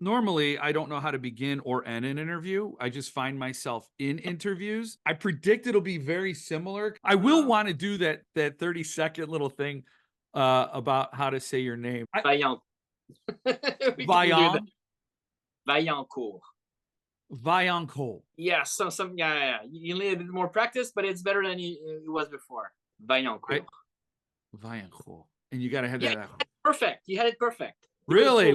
normally I don't know how to begin or end an interview. I just find myself in interviews. I predict it'll be very similar. I will Uh, want to do that 30-second little thing about how to say your name. Vaillant. We can do that. Vaillant Vaillancourt. Vaillancourt. Yeah, some yeah. You need a bit more practice, but it's better than it was before. I Vaillancourt. Vaillancourt. And you got to have Yeah, that. perfect. You had it perfect. You were Really? full.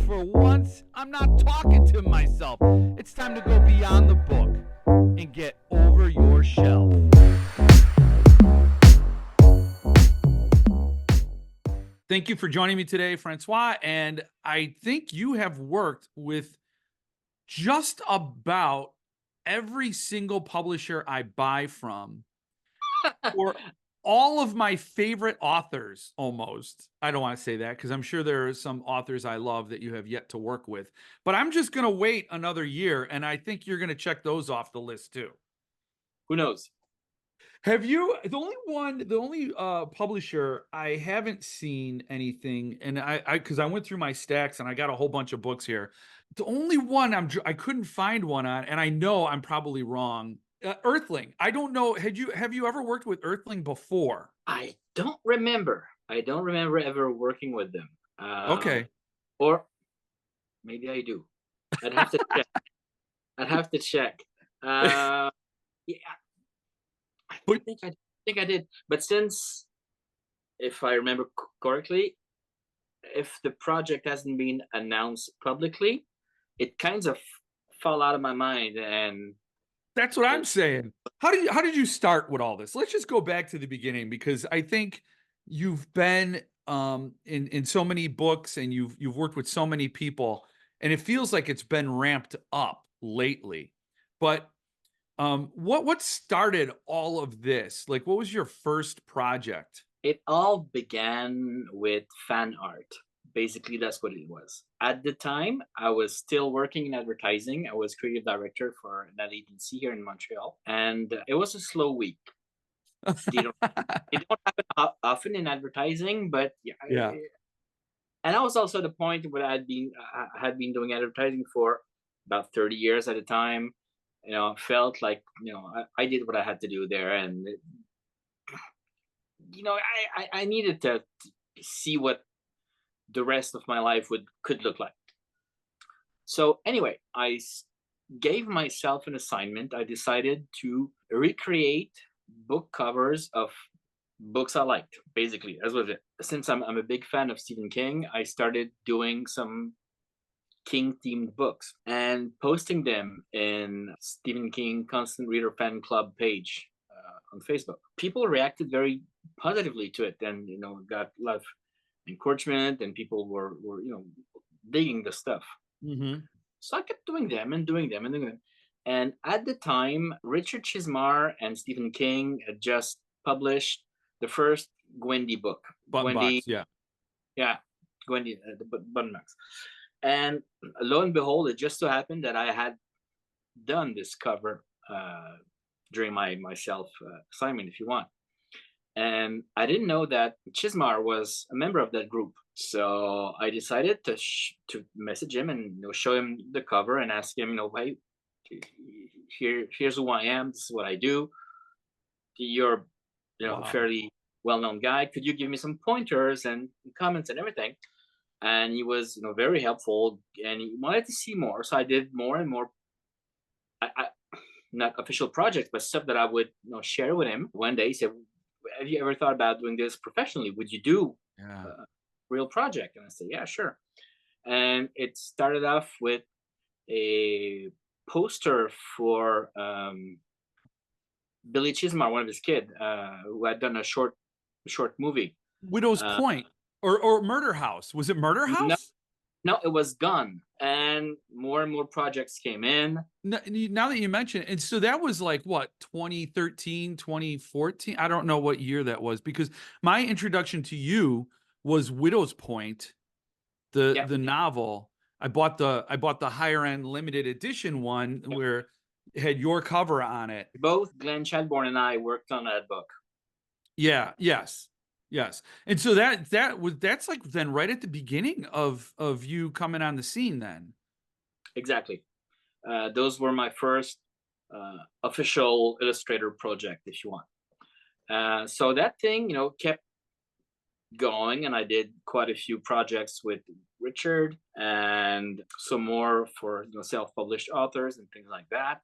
For once, I'm not talking to myself. It's time to go beyond the book and get over your shelf. Thank you for joining me today, Francois. And I think you have worked with just about every single publisher I buy from, or all of my favorite authors almost. I don't want to say that because I'm sure there are some authors I love that you have yet to work with. But I'm just going to wait another year, and I think you're going to check those off the list too. Who knows? Have you the only publisher I haven't seen anything, and I because I went through my stacks and I got a whole bunch of books here. The only one I couldn't find one on, and I know I'm probably wrong. Earthling. I don't know. Have you ever worked with Earthling before? I don't remember. I don't remember ever working with them. Okay. Or maybe I do. I'd have to check. I'd have to check. Uh, yeah, I But think I did. But since, if I remember correctly, if the project hasn't been announced publicly, it kind of fall out of my mind. And that's what I'm it, saying. How did you start with all this? Let's just go back to the beginning because I think you've been in so many books and you've worked with so many people and it feels like it's been ramped up lately. But what started all of this? Like what was your first project? it all began with fan art. Basically, that's what it was. At the time, I was still working in advertising. I was creative director for that agency here in Montreal, and it was a slow week. They don't it don't happen often in advertising, but yeah. Yeah. And I was also at the point where I had been doing advertising for about 30 years at a time. Felt like I did what I had to do there, and I needed to see what the rest of my life would could look like. So anyway, gave myself an assignment. I decided to recreate book covers of books I liked. Basically, as was it. Since I'm a big fan of Stephen King, I started doing some King themed books and posting them in Stephen King Constant Reader Fan Club page on Facebook. People reacted very positively to it, and got a lot of encouragement, and people were digging the stuff. Hmm. So I kept doing them and doing them and doing them. And at the time, Richard Chismar and Stephen King had just published the first Gwendy book. Button Gwendy, box. Yeah. yeah, Gwendy, the Button Max. And lo and behold, it just so happened that I had done this cover during my self assignment, if you want. And I didn't know that Chismar was a member of that group. So I decided to message him and show him the cover and ask him, hey, here's who I am. This is what I do. You're a Wow. fairly well-known guy. Could you give me some pointers and comments and everything? And he was very helpful, and he wanted to see more. So I did more and more. I not official projects, but stuff that I would share with him. One day he said, have you ever thought about doing this professionally? Would you do Yeah. a real project? And I said, yeah, sure. And it started off with a poster for Billy Chismar, one of his kids, who had done a short movie. Widow's Uh, Point or Murder House. Was it Murder no, House? no, it was gone, and more projects came in. Now that you mention it, and so that was like what, 2013, 2014? I don't know what year that was because my introduction to you was Widow's Point, the Yeah, the novel. I bought the higher end limited edition one yeah. where it had your cover on it. Both Glenn Chadbourne and I worked on that book. Yeah, yes. Yes. And so that's like then right at the beginning of you coming on the scene then. Exactly. Those were my first official illustrator project, if you want. So that thing, kept going, and I did quite a few projects with Richard and some more for self-published authors and things like that.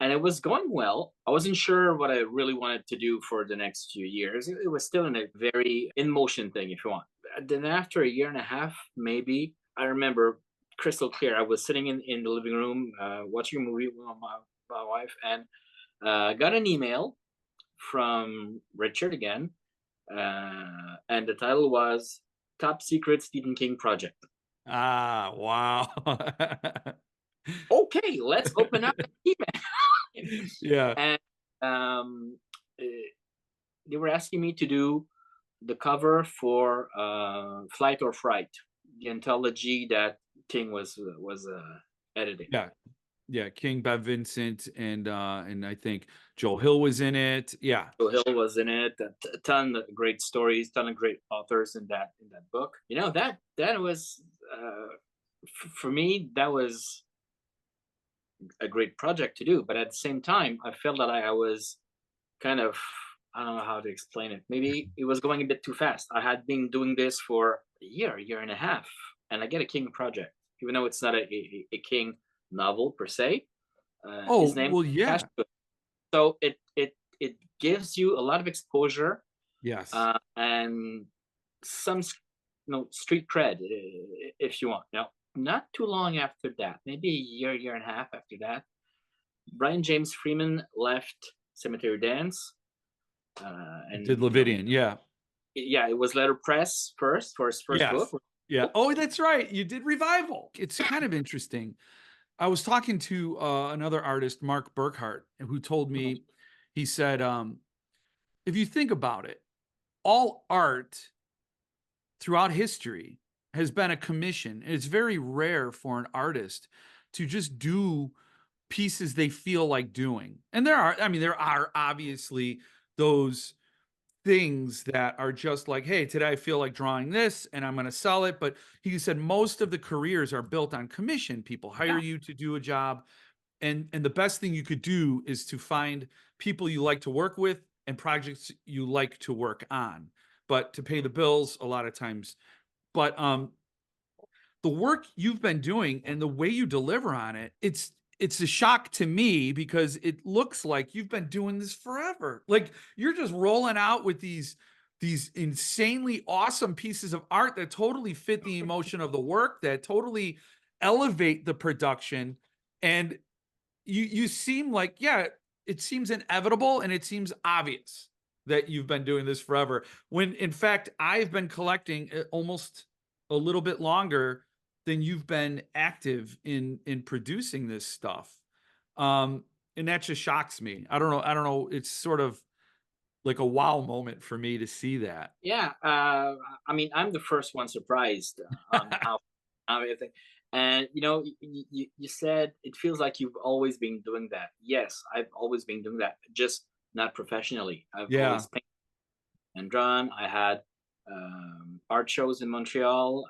And it was going well. I wasn't sure what I really wanted to do for the next few years. It was still in a very in motion thing, if you want. Then after a year and a half, maybe, I remember crystal clear. I was sitting in the living room watching a movie with my wife, and got an email from Richard again, and the title was "Top Secret Stephen King Project." Ah, wow. Okay, let's open up the email. Yeah. And uh, they were asking me to do the cover for Flight or Fright, the anthology that King was editing. Yeah. Yeah, King, Bev Vincent, and I think Joel Hill was in it. Yeah. Joe Hill was in it. A ton of great stories, ton of great authors in that book. That was for me, that was a great project to do. But at the same time, I felt that I was kind of, I don't know how to explain it. Maybe it was going a bit too fast. I had been doing this for a year and a half, and I get a King project, even though it's not a King novel per se. His Oh, name well, attached yeah. to it. So it gives you a lot of exposure Yes. and some street cred, if you want. Now, not too long after that, maybe a year and a half after that, Brian James Freeman left Cemetery Dance, Did and Levidian, yeah. yeah, it was letterpress first for his first book. Yes. Yeah. Oh, that's right. You did Revival. It's kind of interesting. I was talking to another artist, Mark Burkhart, who told Mhm. me, he said, if you think about it, all art throughout history has been a commission. It's very rare for an artist to just do pieces they feel like doing. And there are obviously those things that are just like, hey, today I feel like drawing this and I'm going to sell it. But he said most of the careers are built on commission. People hire Yeah, you to do a job. And the best thing you could do is to find people you like to work with and projects you like to work on. But to pay the bills, a lot of times. But the work you've been doing and the way you deliver on it, it's a shock to me because it looks like you've been doing this forever. Like you're just rolling out with these insanely awesome pieces of art that totally fit the emotion of the work, that totally elevate the production. And you seem like, yeah, it seems inevitable and it seems obvious that you've been doing this forever. When in fact, I've been collecting almost a little bit longer than you've been active in producing this stuff. And that just shocks me. I don't know. It's sort of like a wow moment for me to see that. yeah. I mean, I'm the first one surprised on how everything. And you said it feels like you've always been doing that. Yes, I've always been doing that, just not professionally. I've Yeah. always painted and drawn. I had art shows in Montreal,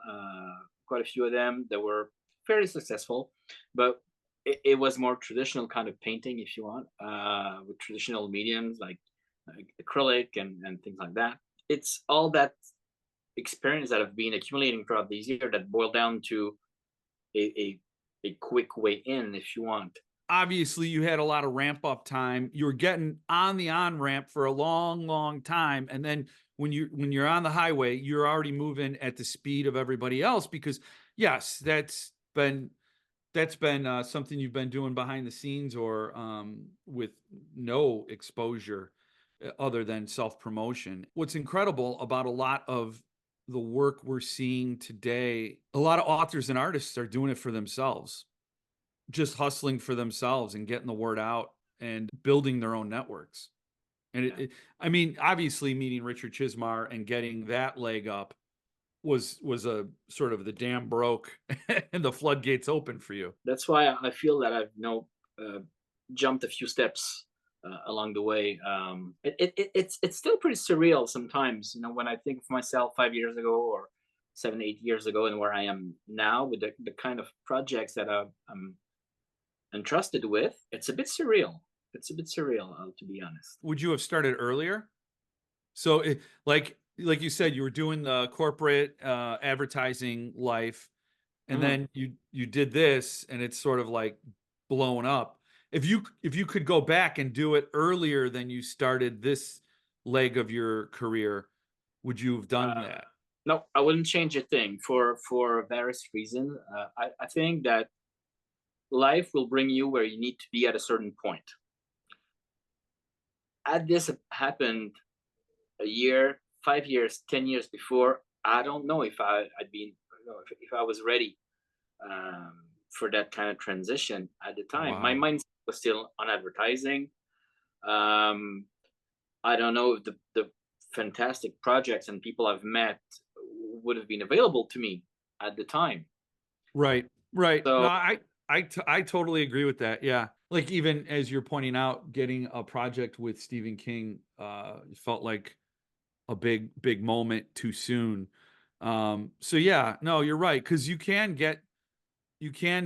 quite a few of them that were fairly successful, but it was more traditional kind of painting, if you want, with traditional mediums like acrylic and things like that. It's all that experience that I've been accumulating throughout these years that boiled down to a, a, a quick way in, if you want. Obviously you had a lot of ramp up time. You were getting on the on ramp for a long, long time. And then when you're on the highway, you're already moving at the speed of everybody else because yes, that's been something you've been doing behind the scenes or with no exposure other than self promotion. What's incredible about a lot of the work we're seeing today, a lot of authors and artists are doing it for themselves, just hustling for themselves and getting the word out and building their own networks. And Yeah. I mean, obviously meeting Richard Chismar and getting that leg up was a sort of the dam broke and the floodgates open for you. That's why I feel that I've uh, jumped a few steps along the way. It's still pretty surreal sometimes, when I think of myself 5 years ago or 7, 8 years ago, and where I am now with the kind of projects that I'm entrusted with. It's a bit surreal. It's a bit surreal, to be honest. Would you have started earlier? So, like you said, you were doing the corporate, advertising life, and Mhm. then you did this, and it's sort of, like, blown up. If you could go back and do it earlier than you started this leg of your career, would you have done Uh, that? no, I wouldn't change a thing for various reasons. I think that life will bring you where you need to be at a certain point. Had this happened a year, 5 years, 10 years before, I don't know if I'd be, if I was ready for that kind of transition at the time. My Wow. mind was still on advertising. Um, I don't know if the fantastic projects and people I've met would have been available to me at the time. Right, right. No, So I totally agree with that, yeah. Like, even as you're pointing out, getting a project with Stephen King, felt like a big moment too soon. So yeah, no, you're right, because you can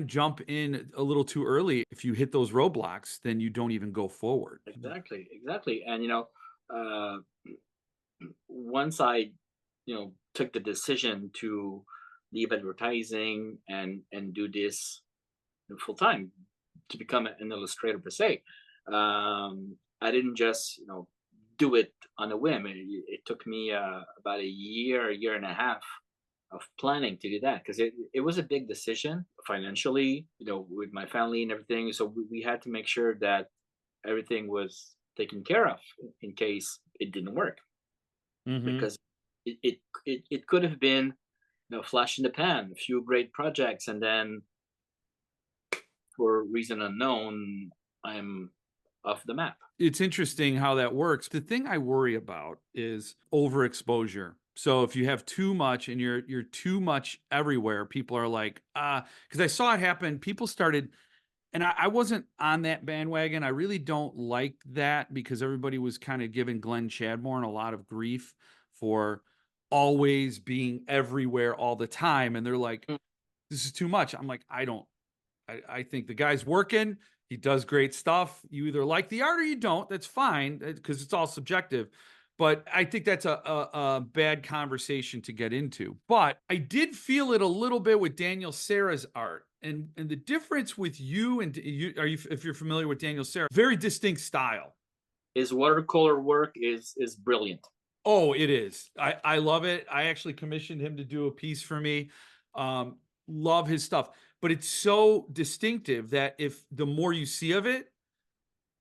jump in a little too early. If you hit those roadblocks, then you don't even go forward. exactly, exactly, and uh, once I, took the decision to leave advertising and do this full time to become an illustrator per se. I didn't just do it on a whim. It took me about a year and a half of planning to do that because it was a big decision financially, with my family and everything. So we had to make sure that everything was taken care of in case it didn't work Mhm. because it could have been flash in the pan, a few great projects, and then for reason unknown, I'm off the map. It's interesting how that works. The thing I worry about is overexposure. So if you have too much and you're too much everywhere, people are like, because I saw it happen. People started, and I wasn't on that bandwagon. I really don't like that because everybody was kind of giving Glenn Chadmorn a lot of grief for always being everywhere all the time. And they're like, Mm. this is too much. I'm like, I think the guy's working. He does great stuff. You either like the art or you don't. That's fine because it's all subjective. But I think that's a bad conversation to get into. But I did feel it a little bit with Daniel Serra's art, and the difference with you and you are you if you're familiar with Daniel Serra, very distinct style. His watercolor work is brilliant. Oh, it is. I love it. I actually commissioned him to do a piece for me. Love his stuff, but it's so distinctive that if the more you see of it,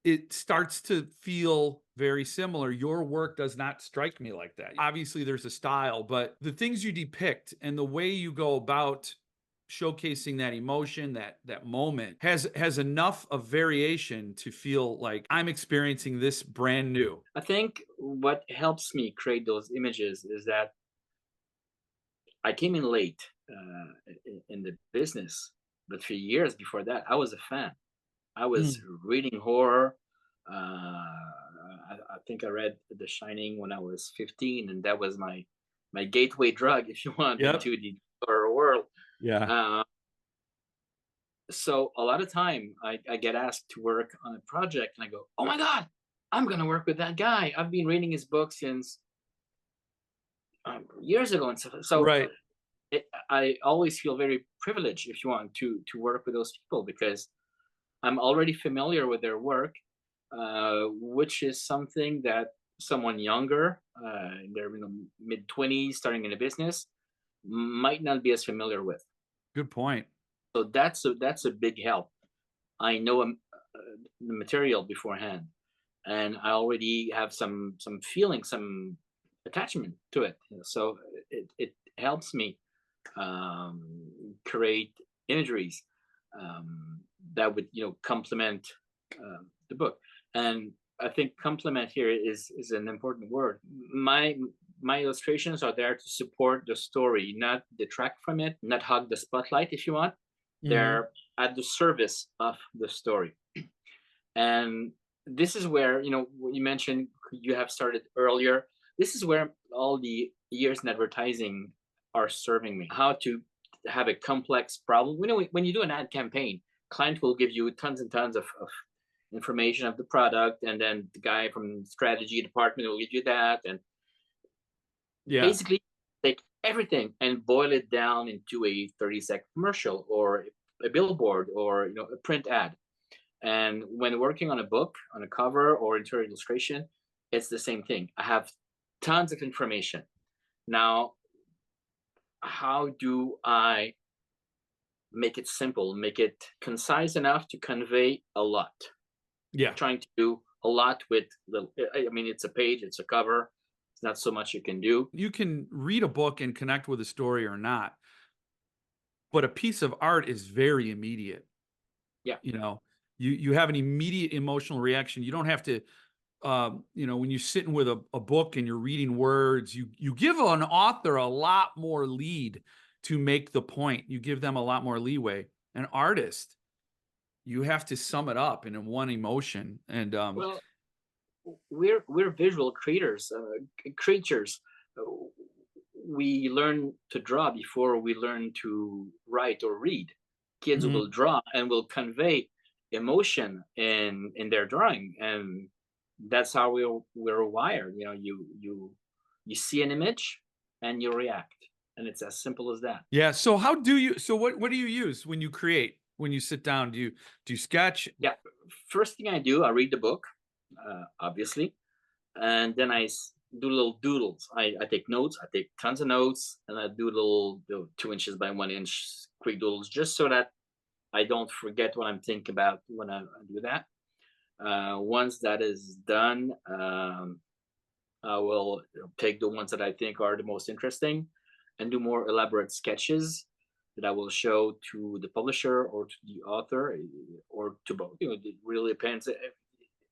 it starts to feel very similar. Your work does not strike me like that. Obviously, there's a style, but the things you depict and the way you go about showcasing that emotion, that moment has enough of variation to feel like I'm experiencing this brand new. I think what helps me create those images is that I came in late in the business, but for years before that, I was a fan. I was Mm. reading horror. I think I read The Shining when I was 15, and that was my gateway drug, if you want, Yep. into the horror world. Yeah. Uh, so a lot of time I get asked to work on a project and I go, oh my god, I'm gonna work with that guy. I've been reading his book since years ago and stuff. So Right. I always feel very privileged, if you want, to work with those people because I'm already familiar with their work, which is something that someone younger, in their mid 20s, starting in a business, might not be as familiar with. Good point. So that's a big help. I know the material beforehand, and I already have some feeling, some attachment to it. So it helps me um, create imageries that would complement the book. And I think complement here is an important word. My illustrations are there to support the story, not detract from it, not hog the spotlight, if you want. Mhm. They're at the service of the story. And this is where, what you mentioned, you have started earlier. This is where all the years in advertising are serving me. How to have a complex problem. When you do an ad campaign, client will give you tons and tons of information of the product, and then the guy from strategy department will give you that, and Yeah. basically take everything and boil it down into a 30-second commercial or a billboard or a print ad. And when working on a book, on a cover or interior illustration, it's the same thing. I have tons of information. Now, how do I make it simple, make it concise enough to convey a lot? Yeah. Trying to do a lot with little, I mean, it's a page, it's a cover. It's not so much you can do. You can read a book and connect with a story or not, but a piece of art is very immediate. Yeah. You know, you have an immediate emotional reaction. You don't have to, when you're sitting with a book and you're reading words, you give an author a lot more lead to make the point. You give them a lot more leeway. An artist, you have to sum it up in one emotion. And Well, we're visual creators, creatures. Uh, We learn to draw before we learn to write or read. Kids mhm. will draw and will convey emotion in their drawing, and that's how we're wired. You see an image and you react, and it's as simple as that. Yeah. So what do you use when you create? When you sit down, do you sketch? Yeah. First thing I do, I read the book, obviously, and then do little doodles. I take notes. I take tons of notes, and I do little 2 inches by 1 inch quick doodles, just so that I don't forget what I'm thinking about when I do that. Once that is done, I will take the ones that I think are the most interesting and do more elaborate sketches that I will show to the publisher or to the author, or to both. It really depends.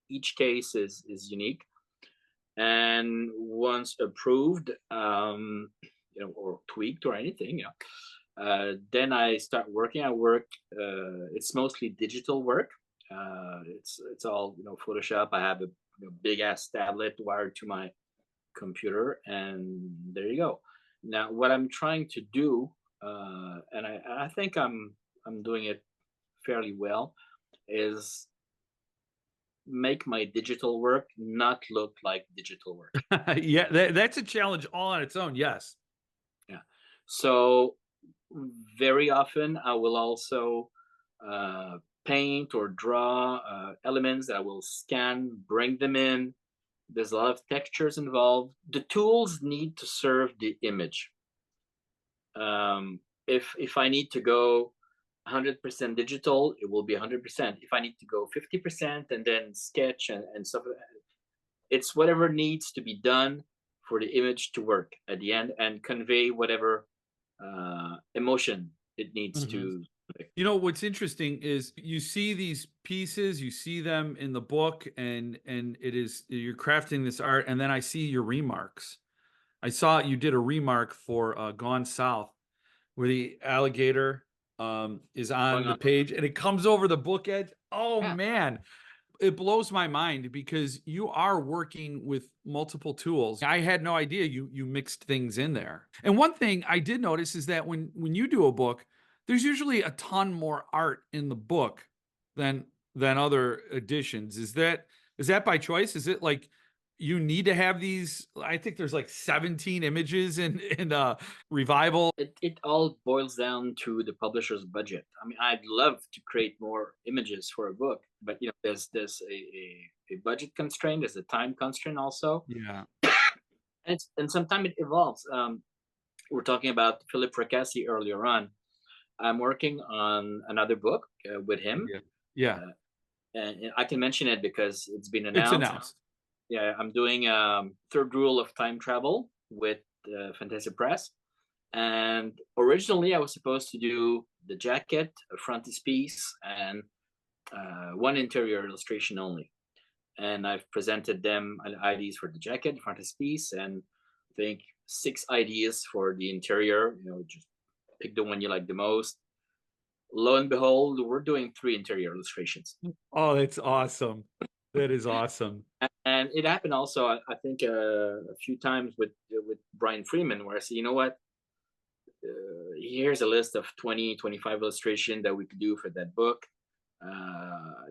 Each case is unique, and once approved, or tweaked or anything, then I start working. I work. It's mostly digital work. It's all Photoshop. I have a big ass tablet wired to my computer, and there you go. Now, what I'm trying to do, and I think I'm doing it fairly well, is make my digital work not look like digital work. Yeah, that's a challenge all on its own. Yes. Yeah. So very often I will also paint or draw elements that I will scan, bring them in. There's a lot of textures involved. The tools need to serve the image. If I need to go 100% digital, it will be 100%. If I need to go 50% and then sketch and stuff, it's whatever needs to be done for the image to work at the end and convey whatever emotion it needs Mhm. to. What's interesting is you see these pieces, you see them in the book, and it is you're crafting this art, and then I see your remarks. I saw you did a remark for Gone South, where the alligator is Going on the on. page and it comes over the book edge. Oh Yeah. man, it blows my mind because you are working with multiple tools. I had no idea you mixed things in there. And one thing I did notice is that when you do a book, there's usually a ton more art in the book than other editions. Is that by choice? Is it like you need to have these? I think there's like 17 images in Revival. It all boils down to the publisher's budget. I mean, I'd love to create more images for a book, but there's a budget constraint, there's a time constraint also, Yeah. and sometimes it evolves. We're talking about Philip Fracassi earlier on. I'm working on another book with him, Yeah. Yeah. uh, and I can mention it because it's been It's announced. announced. Yeah, I'm doing Third Rule of Time Travel with Fantasy Press. And originally, I was supposed to do the jacket, a frontispiece, and one interior illustration only. And I've presented them ideas for the jacket, frontispiece, and I think 6 ideas for the interior. Just pick the one you like the most. Lo and behold, we're doing 3 interior illustrations. Oh, that's awesome. That is awesome. And it happened also, I think, a few times with Brian Freeman, where I said, you know what, here's a list of 20, 25 illustration that we could do for that book.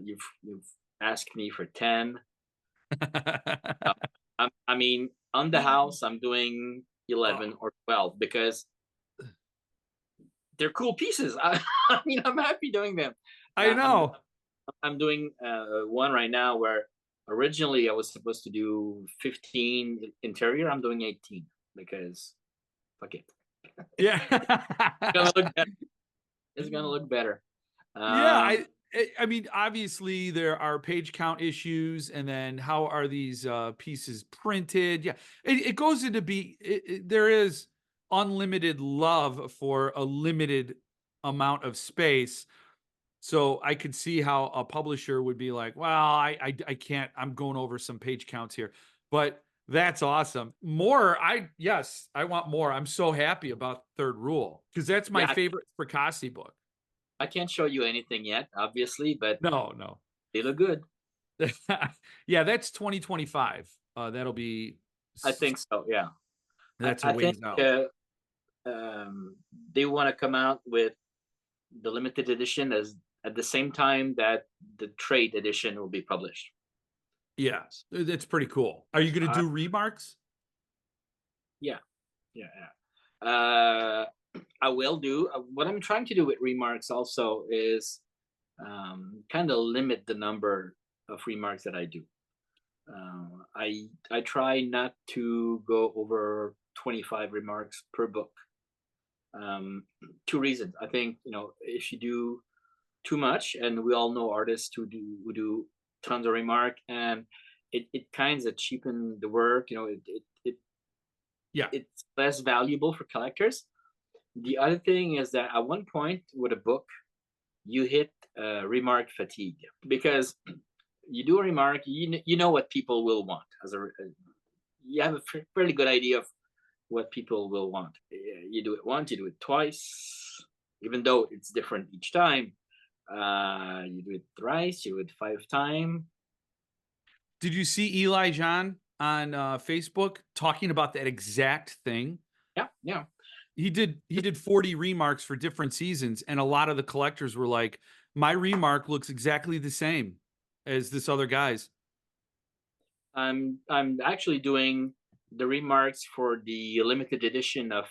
You've asked me for 10. Uh, I mean, on the house, I'm doing Oh, 11 or 12 because they're cool pieces. I mean, I'm happy doing them. I I'm know. I'm doing one right now where originally I was supposed to do 15 interior. I'm doing 18 because fuck it. Yeah. It's gonna look better. It's gonna look better. Yeah, Um, I mean, obviously there are page count issues, and then how are these pieces printed? Yeah, it goes into there is unlimited love for a limited amount of space. So I could see how a publisher would be like, "Well, I can't. I'm going over some page counts here," but that's awesome. More, yes, I want more. I'm so happy about Third Rule because that's my yeah, favorite Fracassi book. I can't show you anything yet, obviously, but No, no. they look good. Yeah, that's 2025. That'll be I s think so. Yeah, that's a I think ways out. they want to come out with the limited edition as at the same time that the trade edition will be published. Yeah, that's pretty cool. Are you gonna Uh, do remarks? yeah, yeah, yeah. I will do. What I'm trying to do with remarks also is kind of limit the number of remarks that I do. I try not to go over 25 remarks per book. Um, Two reasons. I think, if you do too much, and we all know artists who do tons of remark, and it kind of cheapen the work. Yeah. It's less valuable for collectors. The other thing is that at one point with a book, you hit remark fatigue because you do a remark, you know what people will want you have a fairly good idea of what people will want. You do it once, you do it twice, even though it's different each time. You do it thrice, you do it 5 times. Did you see Eli John on, Facebook talking about that exact thing? Yeah, yeah. He did 40 remarks for different seasons, and a lot of the collectors were like, "My remark looks exactly the same as this other guy's." I'm actually doing the remarks for the limited edition of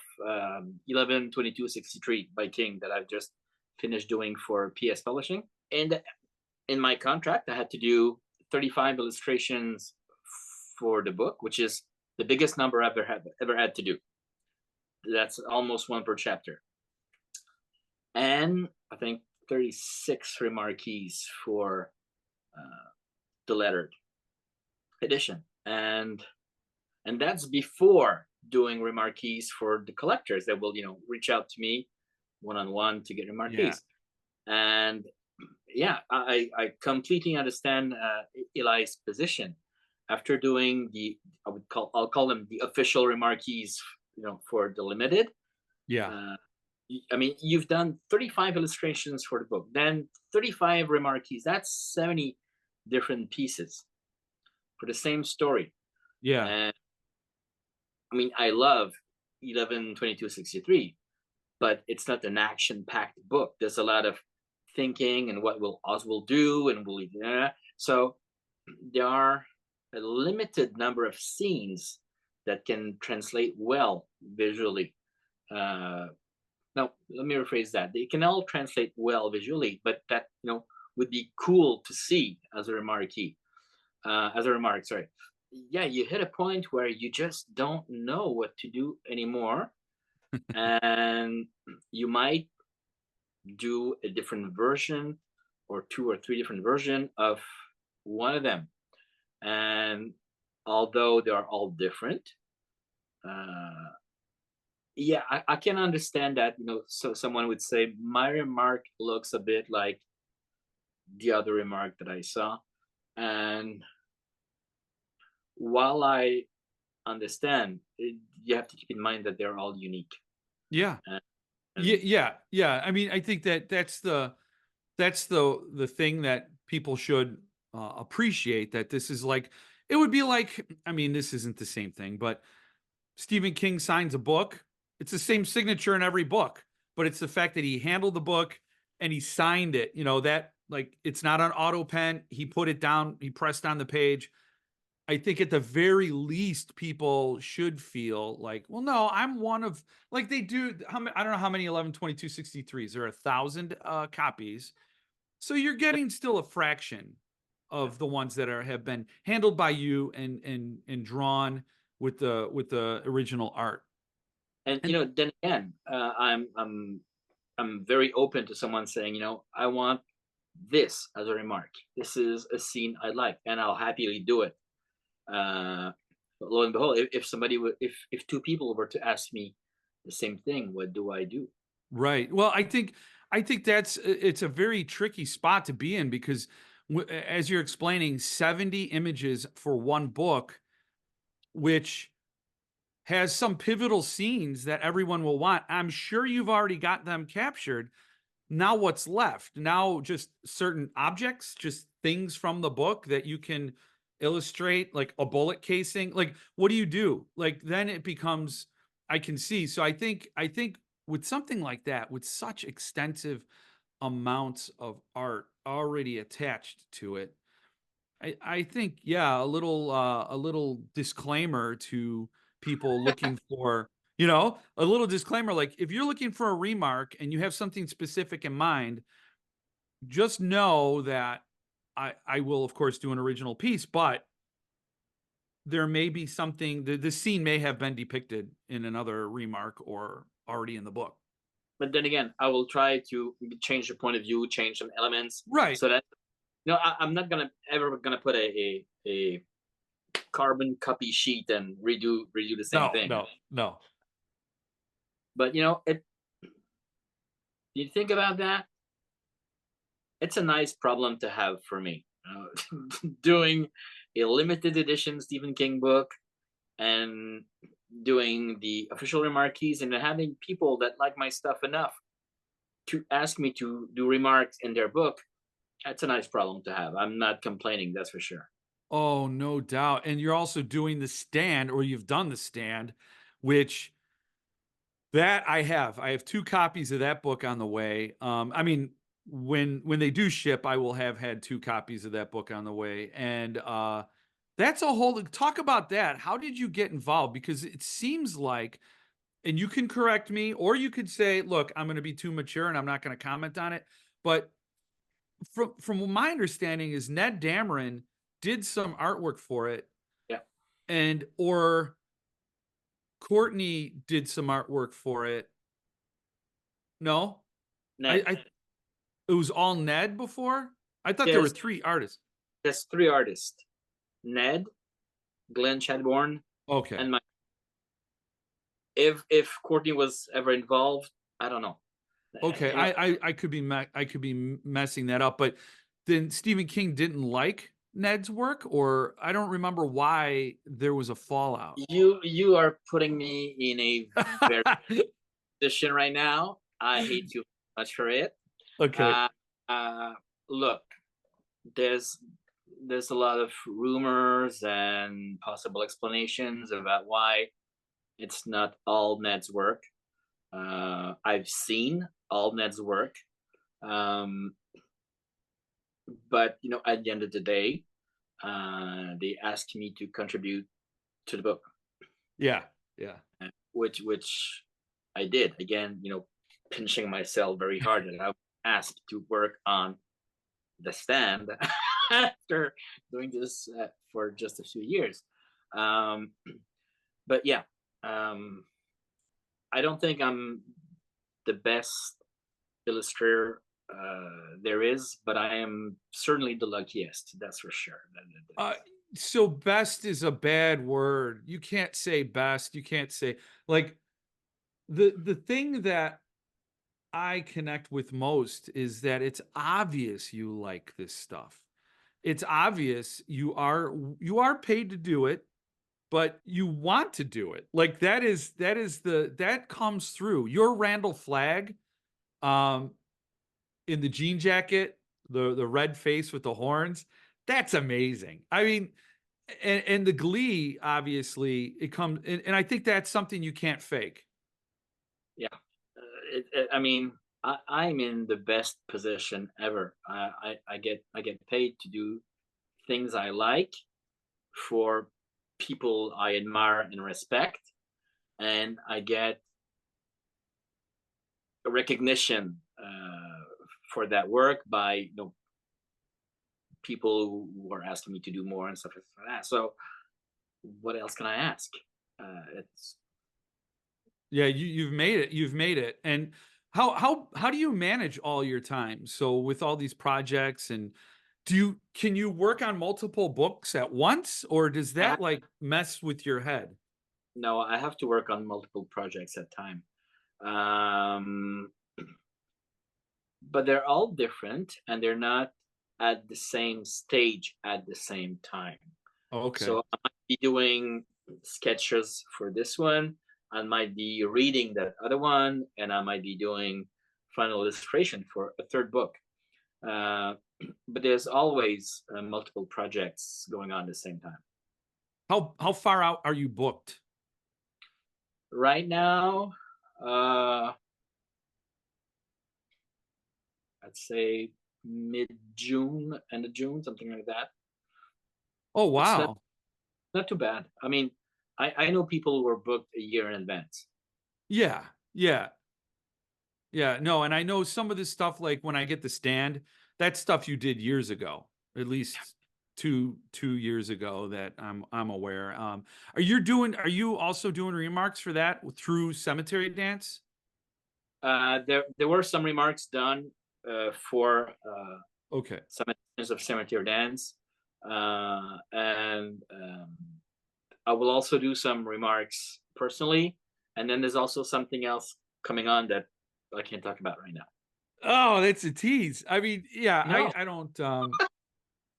11/22/63 by King that I've just finished doing for PS Publishing. And in my contract, I had to do 35 illustrations for the book, which is the biggest number I've ever had to do. That's almost one per chapter. And I think 36 remarquees for uh, the lettered edition. And that's before doing remarquees for the collectors that will, reach out to me one on one to get Yeah. remarquees. And yeah, I completely understand Eli's position. After doing I'll call them the official remarquees, for the limited. Yeah. Uh, I mean, you've done 35 illustrations for the book, then 35 remarquees. That's 70 different pieces for the same story. Yeah. And I mean, I love 11/22/63, but it's not an action-packed book. There's a lot of thinking and what will Oswald do, and will he? So there are a limited number of scenes that can translate well visually. Uh, Now, let me rephrase that. They can all translate well visually, but that would be cool to see as a remarquee, as a remark. Sorry. Yeah, you hit a point where you just don't know what to do anymore, and you might do a different version or two or three different version of one of them. And although they are all different, uh, yeah, I can understand that. So someone would say my remark looks a bit like the other remark that I saw. And while I understand, you have to keep in mind that they're all unique. Yeah. And, Yeah, and yeah, yeah. I mean, I think that's the thing that people should appreciate that this is like, it would be like, I mean, this isn't the same thing, but Stephen King signs a book. It's the same signature in every book, but it's the fact that he handled the book and he signed it. You know, that like it's not an auto pen. He put it down, he pressed on the page. I think at the very least, people should feel like, well, no, I'm one of, like they do. I don't know how many 11/22/63s. There are 1,000 copies. So you're getting still a fraction of the ones that have been handled by you and drawn with the original art. And And then again, I'm very open to someone saying, I want this as a remark. This is a scene I like, and I'll happily do it. But lo and behold, if somebody would, if two people were to ask me the same thing, what do I do? right. Well, I think that's it's a very tricky spot to be in because as you're explaining 70 images for one book, which has some pivotal scenes that everyone will want. I'm sure you've already got them captured. Now what's left? Now just certain objects, just things from the book that you can illustrate, like a bullet casing. Like, what do you do? Like, then it becomes, I can see. So I think with something like that, with such extensive amounts of art already attached to it, I think, yeah, a little disclaimer to people looking for, a little disclaimer, like if you're looking for a remark and you have something specific in mind, just know that I will of course do an original piece, but there may be something, the scene may have been depicted in another remark or already in the book. But then again, I will try to change the point of view, change some elements, Right. so that I'm not gonna ever gonna put a carbon copy sheet and redo the same No, thing. no, no. But you think about that, it's a nice problem to have for me. Doing a limited edition Stephen King book and doing the official remarquees and having people that like my stuff enough to ask me to do remarks in their book. That's a nice problem to have. I'm not complaining, that's for sure. Oh, no doubt. And you're also doing the stand, or you've done the stand, which that I have. I have 2 copies of that book on the way. I mean, when they do ship, I will have had 2 copies of that book on the way, and, that's a whole talk about that. How did you get involved? Because it seems like, and you can correct me, or you could say, "Look, I'm gonna be too mature, and I'm not gonna comment on it," but from my understanding is Ned Dameron did some artwork for it, Yeah. and or Courtney did some artwork for it. No? I Ned. I it was all Ned before? I thought there were There's 3 artists. there's three artists: Ned, Glenn Chadbourne, Okay. and my. If Courtney was ever involved, I don't know. Okay, You know, I could be messing that up, but then Stephen King didn't like Ned's work, or I don't remember why there was a fallout. you are putting me in a very position right now. I hate you much for it. Okay. Uh, Look, there's there's a lot of rumors and possible explanations about why it's not all Ned's work. I've seen all Ned's work, um, but at the end of the day, they asked me to contribute to the book, Yeah, yeah. which I did. Again, pinching myself very hard that I was asked to work on the stand after doing this for just a few years. Um, but yeah, um, I don't think I'm the best illustrator there is, but I am certainly the luckiest. That's for sure. Uh, so best is a bad word. You can't say best, you can't say, like, the thing that I connect with most is that it's obvious you like this stuff. It's obvious you are paid to do it, but you want to do it. Like that comes through. Your Randall Flagg, um, in the jean jacket, the red face with the horns, That's amazing. I mean, and the glee, obviously, it comes, and I think that's something you can't fake. Yeah. I mean, I'm in the best position ever. I get paid to do things I like for people I admire and respect, and I get a recognition for that work by people who are asking me to do more and stuff like that. So what else can I ask? It's Yeah, you've made it. You've made it. And how do you manage all your time? So with all these projects, and can you work on multiple books at once, or does I have, that like mess with your head? no, I have to work on multiple projects at time. Um, but they're all different and they're not at the same stage at the same time. Okay. So I might be doing sketches for this one, I might be reading that other one, and I might be doing final illustration for a third book. Uh, but there's always multiple projects going on at the same time. How far out are you booked? Right now, uh, I'd say mid June, end of June, something like that. Oh, It's not wow. not too bad. I mean, I know people who are booked a year in advance. Yeah. Yeah. Yeah. No, and I know some of this stuff, like when I get the stand, that stuff you did years ago, at least two years ago, that I'm aware. Are you also doing remarks for that through Cemetery Dance? There were some remarks done for Okay. some instances of cemetery dance, and I will also do some remarks personally. And then there's also something else coming on that I can't talk about right now. Oh, that's a tease. I mean, yeah, No,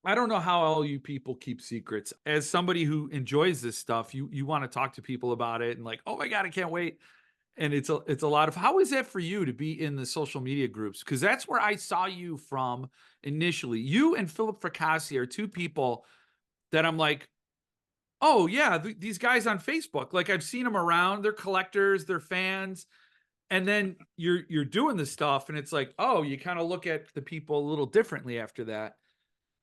I don't know how all you people keep secrets. As somebody who enjoys this stuff, you want to talk to people about it and like, "Oh my god, I can't wait." And it's a lot of, how is that for you to be in the social media groups? Because that's where I saw you from initially. You and Philip Fracassi are two people that I'm like, "Oh yeah, these guys on Facebook. Like I've seen them around. They're collectors, they're fans." And then you're doing this stuff and it's like, "Oh, you kind of look at the people a little differently after that."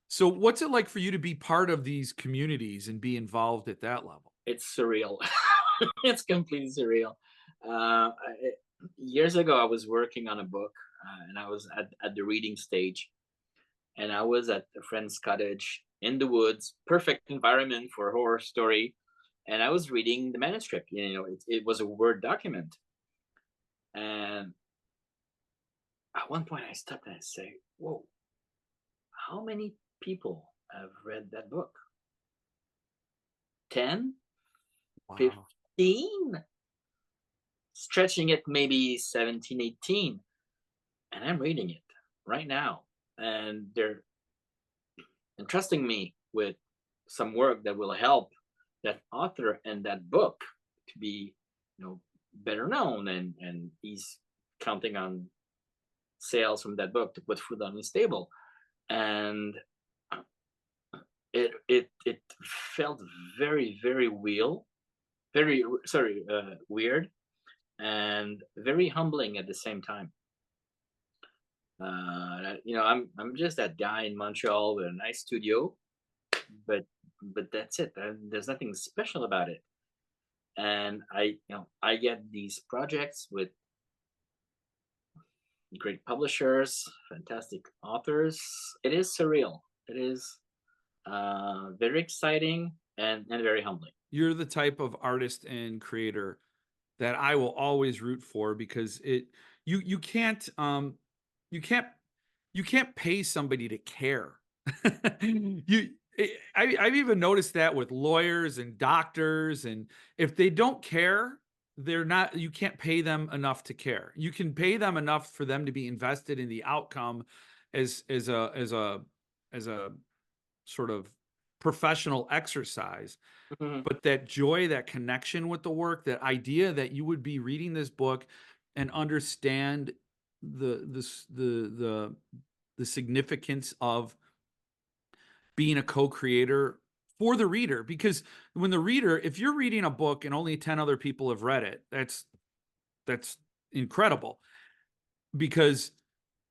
So what's it like for you to be part of these communities and be involved at that level? it's surreal. It's completely surreal. Years ago, I was working on a book, and I was at the reading stage, and I was at a friend's cottage in the woods, perfect environment for a horror story. And I was reading the manuscript. It was a Word document. And at one point, I stopped and I say, "Whoa, how many people have read that book? 10, Wow. 15, stretching it maybe 17, 18." And I'm reading it right now. And they're entrusting me with some work that will help that author and that book to be, better known. And he's counting on sales from that book to put food on his table. And it felt very, very very sorry weird, and very humbling at the same time. I'm just that guy in Montreal with a nice studio, but that's it. There's nothing special about it. And I get these projects with great publishers, fantastic authors. It is surreal. It is very exciting and very humbling. You're the type of artist and creator that I will always root for, because you can't you can't you can't pay somebody to care. I've even noticed that with lawyers and doctors, and if they don't care, they're not you can't pay them enough to care. You can pay them enough for them to be invested in the outcome as a sort of professional exercise. Mhm. But that joy, that connection with the work, that idea that you would be reading this book and understand the significance of being a co-creator for the reader, because when the reader, if you're reading a book and only 10 other people have read it, that's incredible, because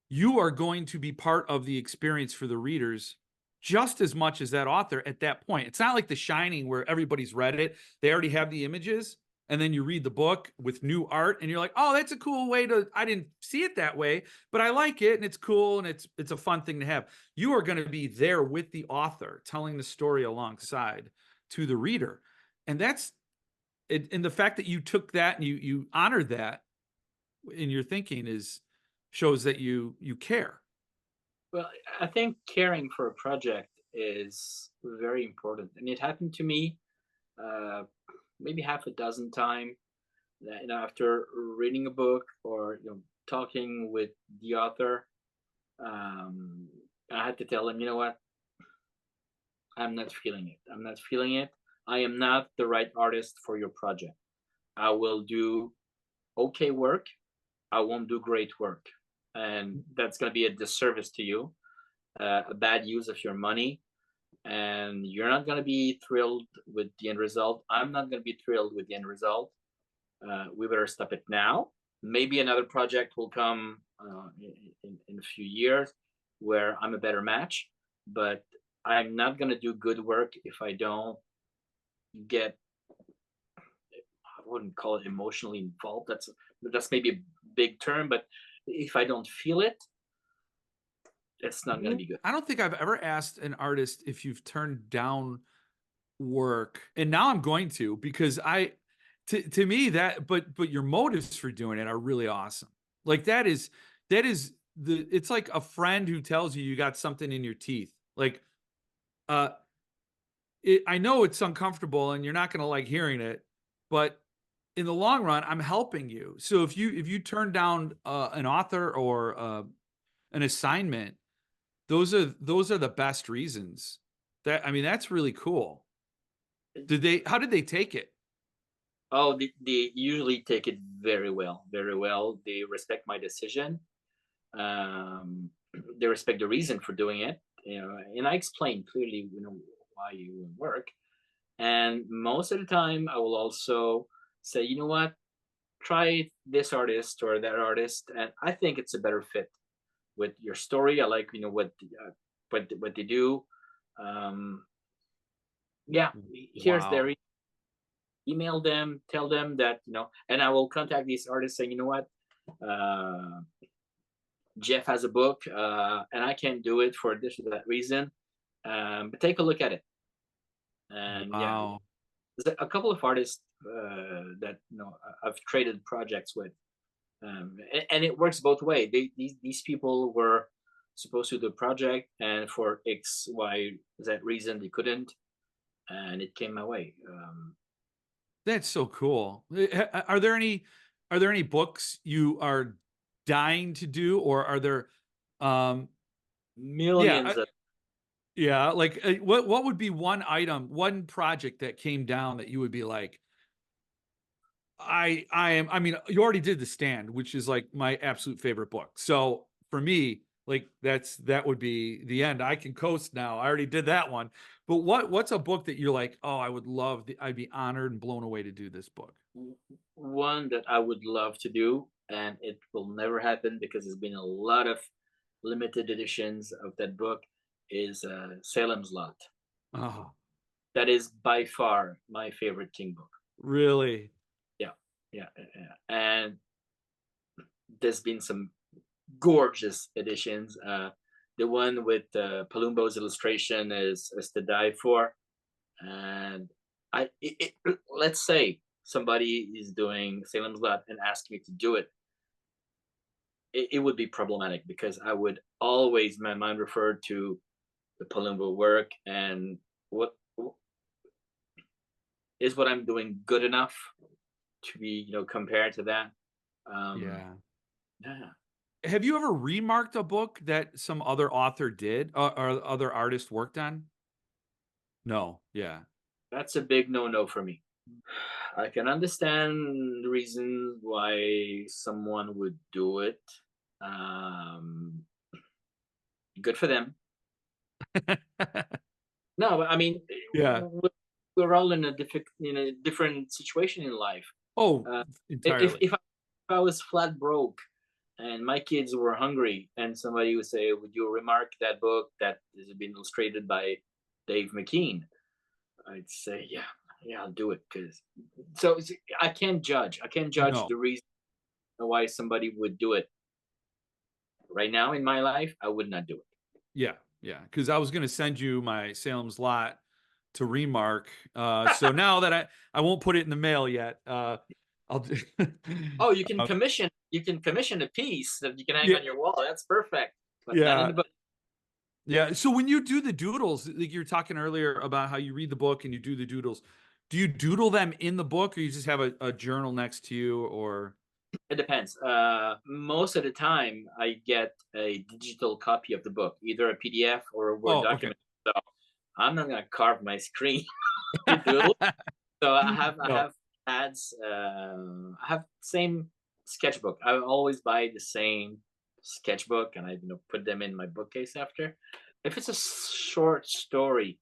you are going to be part of the experience for the readers just as much as that author at that point. It's not like The Shining where everybody's read it, they already have the images, and then you read the book with new art and you're like, "Oh, that's a cool way to I didn't see it that way, but I like it and it's cool and it's a fun thing to have." You are going to be there with the author telling the story alongside to the reader. And that's it, and the fact that you took that and you honored that in your thinking is shows that you care. Well, I think caring for a project is very important, and it happened to me uh, maybe half a dozen times. That, after reading a book or talking with the author, um, I had to tell him, you know what, I'm not feeling it. I'm not feeling it. I am not the right artist for your project. I will do okay work. I won't do great work, and that's going to be a disservice to you, a bad use of your money, and you're not going to be thrilled with the end result. I'm not going to be thrilled with the end result. We better stop it now. Maybe another project will come in a few years where I'm a better match, but I'm not going to do good work if I don't get, I wouldn't call it emotionally involved. That's maybe a big term, but if I don't feel it, it's not going to be good. I don't think I've ever asked an artist if you've turned down work, and now I'm going to, because to me that, but your motives for doing it are really awesome. Like that is the it's like a friend who tells you you got something in your teeth. Like uh I know it's uncomfortable and you're not going to like hearing it, but in the long run, I'm helping you. So if you turn down an author or an assignment, those are the best reasons. That I mean, that's really cool. Did they how did they take it? Oh, they usually take it very well, very well. They respect my decision. Um, they respect the reason for doing it, and I explain clearly, why you work. And most of the time, I will also say, you know what, try this artist or that artist, and I think it's a better fit with your story. I like, what they do. Um, yeah, here's their Wow. email them, tell them that, and I will contact these artists saying, you know what, Jeff has a book, and I can't do it for this or that reason, but take a look at it. And yeah, Wow. there's a couple of artists that I've traded projects with, and it works both way. These people were supposed to do a project, and for X Y Z reason they couldn't, and it came my way. That's so cool. Are there any books you are dying to do, or are there um yeah, Millions of yeah, like what would be one item, one project that came down that you would be like, I mean, you already did The Stand, which is like my absolute favorite book. So for me, like that would be the end. I can coast now. I already did that one. But what's a book that you're like, "Oh, I'd be honored and blown away to do this book." one that I would love to do, and it will never happen because there's been a lot of limited editions of that book, is Salem's Lot. Oh, That is by far my favorite King book. really? Yeah, yeah, yeah, yeah. And there's been some gorgeous editions. The one with Palumbo's illustration is to die for. And let's say somebody is doing Salem's Lot and asks me to do it, it would be problematic because I would always my mind refer to the Palumbo work and what is what I'm doing good enough to be compared to that. Um, Yeah. yeah, Have you ever remarked a book that some other author did, or other artist worked on? No. Yeah. that's a big no-no for me. I can understand the reasons why someone would do it. Um, Good for them. No, I mean, Yeah. we're all in a different situation in life. Oh, Uh, if entirely. if I, if I was flat broke and my kids were hungry, and somebody would say, "Would you remark that book that has been illustrated by Dave McKean?" I'd say, "Yeah, yeah, I'll do it." Because I can't judge. I can't judge No. the reason why somebody would do it. Right now in my life, I would not do it. Yeah, yeah. Because I was gonna send you my Salem's Lot to remark, so now that I won't put it in the mail yet, I'll do Oh, uh, you can commission a piece that you can hang yeah, on your wall. That's perfect, but not in yeah, the book. yeah. So when you do the doodles, like you were talking earlier about how you read the book and you do the doodles, do you doodle them in the book or you just have a journal next to you or It depends. Most of the time, I get a digital copy of the book, either a PDF or a Word Oh, okay. document. So I'm not gonna carve my screen to doodle. So I No. have ads. I have same sketchbook. I always buy the same sketchbook, and I put them in my bookcase after. If it's a short story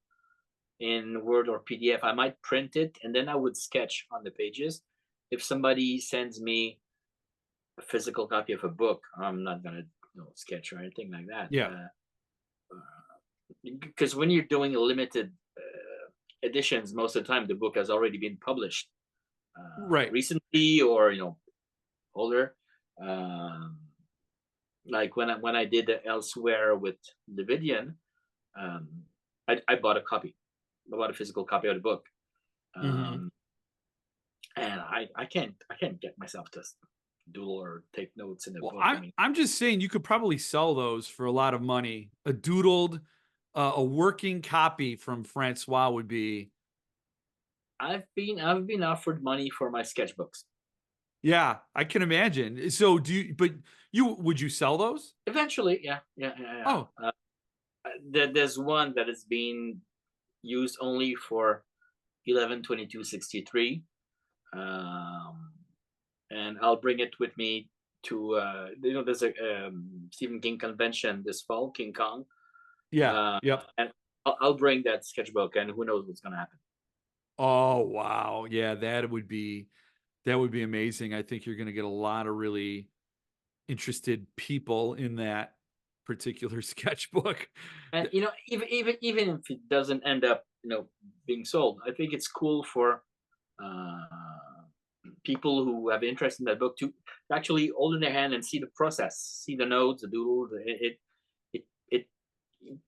in Word or PDF, I might print it and then I would sketch on the pages. If somebody sends me a physical copy of a book, I'm not gonna sketch or anything like that. Yeah. Because when you're doing a limited editions, most of the time the book has already been published Right. recently or older. Um, like when I did the Elsewhere with Davidian, um, I bought a copy. I bought a physical copy of the book, Mhm. um, and I can't get myself to doodle or take notes in a Well, book. I I'm mean, I'm just saying you could probably sell those for a lot of money. A doodled, a working copy from Francois would be I've been offered money for my sketchbooks. yeah, I can imagine. So do you but you would you sell those? Eventually, yeah, yeah, yeah, yeah. Oh, There's one that is being used only for 11/22/63, um, and I'll bring it with me to there's a Stephen King convention this fall, King Kong, yeah, uh, yep. and I'll bring that sketchbook, and who knows what's gonna happen. Oh, wow. Yeah, that would be amazing. I think you're gonna get a lot of really interested people in that particular sketchbook. And Th even if it doesn't end up being sold, I think it's cool for uh, people who have interest in that book to actually hold in their hand and see the process, see the notes, the doodle. It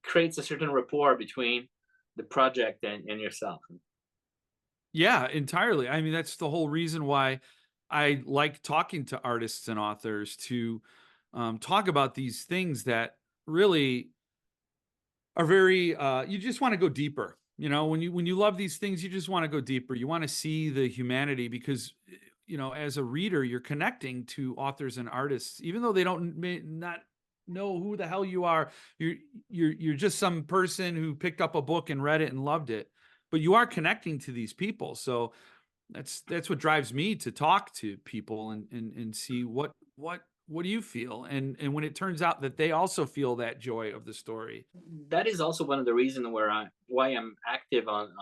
creates a certain rapport between the project and yourself. Yeah, entirely. I mean, that's the whole reason why I like talking to artists and authors to talk about these things that really are very. You just want to go deeper. You know, when you love these things, you just want to go deeper. You want to see the humanity because as a reader, you're connecting to authors and artists, even though they don't may not know who the hell you are. You're you're just some person who picked up a book and read it and loved it, but you are connecting to these people. So that's what drives me to talk to people and see what do you feel and when it turns out that they also feel that joy of the story. That is also one of the reasons why I'm active on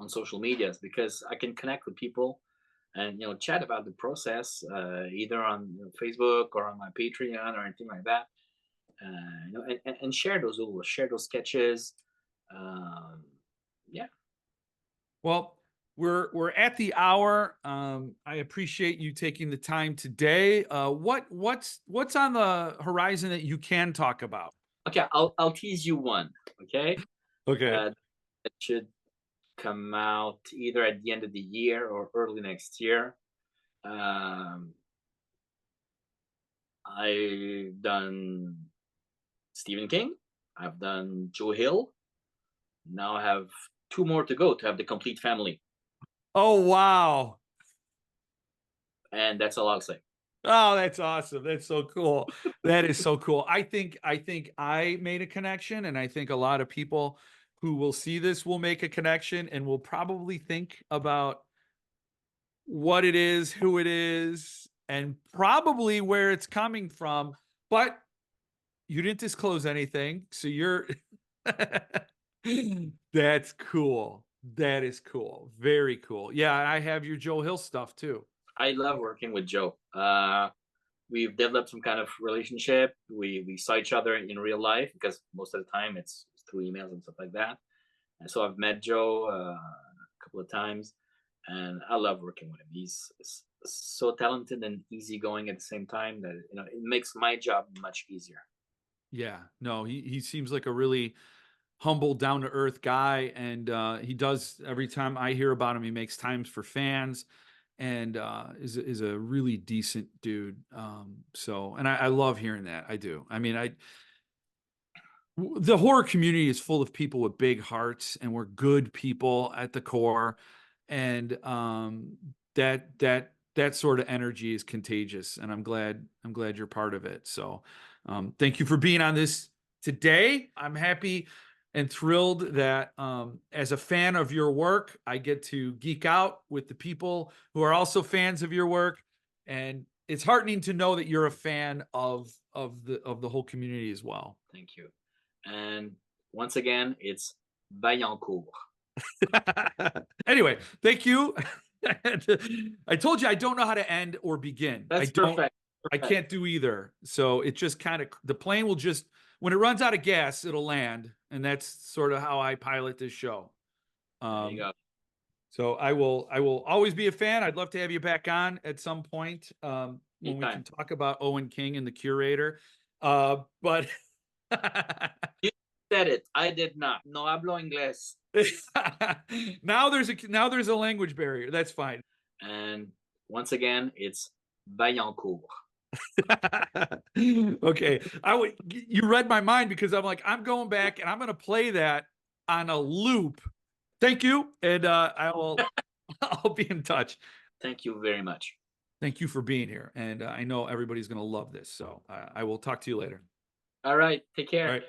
social medias, because I can connect with people and chat about the process, either on Facebook or on my Patreon or anything like that. And share those doodles, share those sketches. Um, yeah. Well, we're at the hour. I appreciate you taking the time today. What's on the horizon that you can talk about? Okay, I'll tease you one. Okay, Okay. that should come out either at the end of the year or early next year. Um, I've done Stephen King. I've done Joe Hill. Now I have two more to go to have the complete family, Oh, wow. and that's all I'll say. Oh, that's awesome. That's so cool. That is so cool. I think I made a connection, and I think a lot of people who will see this will make a connection and will probably think about what it is, who it is, and probably where it's coming from. But you didn't disclose anything, so you're That's cool. That is cool. Very cool. Yeah, I have your Joe Hill stuff too. I love working with Joe. We've developed some kind of relationship. We saw each other in real life because most of the time it's through emails and stuff like that. And so I've met Joe a couple of times, and I love working with him. He's so talented and easygoing at the same time that it makes my job much easier. Yeah. No, he seems like a really humble, down to earth guy, and he does every time I hear about him, he makes times for fans, and is a really decent dude. So, and I love hearing that. I do. I mean, the horror community is full of people with big hearts, and we're good people at the core, and that sort of energy is contagious, and I'm glad you're part of it. So thank you for being on this today. I'm happy and thrilled that as a fan of your work, I get to geek out with the people who are also fans of your work, and it's heartening to know that you're a fan of the whole community as well. Thank you. And once again, it's Vaillancourt. Anyway, thank you. I told you I don't know how to end or begin. I That's don't, perfect. I Perfect. can't do either. So it just kind of, the plane will just, when it runs out of gas, it'll land. And that's sort of how I pilot this show. There you Um, go. so I will always be a fan. I'd love to have you back on at some point when we can Anytime. talk about Owen King and the Curator. But You said it. I did not. No hablo inglés. now there's a language barrier. That's fine. And once again, it's Vaillancourt. Okay. You read my mind because I'm like, I'm going back and I'm going to play that on a loop. Thank you. And I'll be in touch. Thank you very much. Thank you for being here. And I know everybody's going to love this. So I will talk to you later. All right. Take All care. right.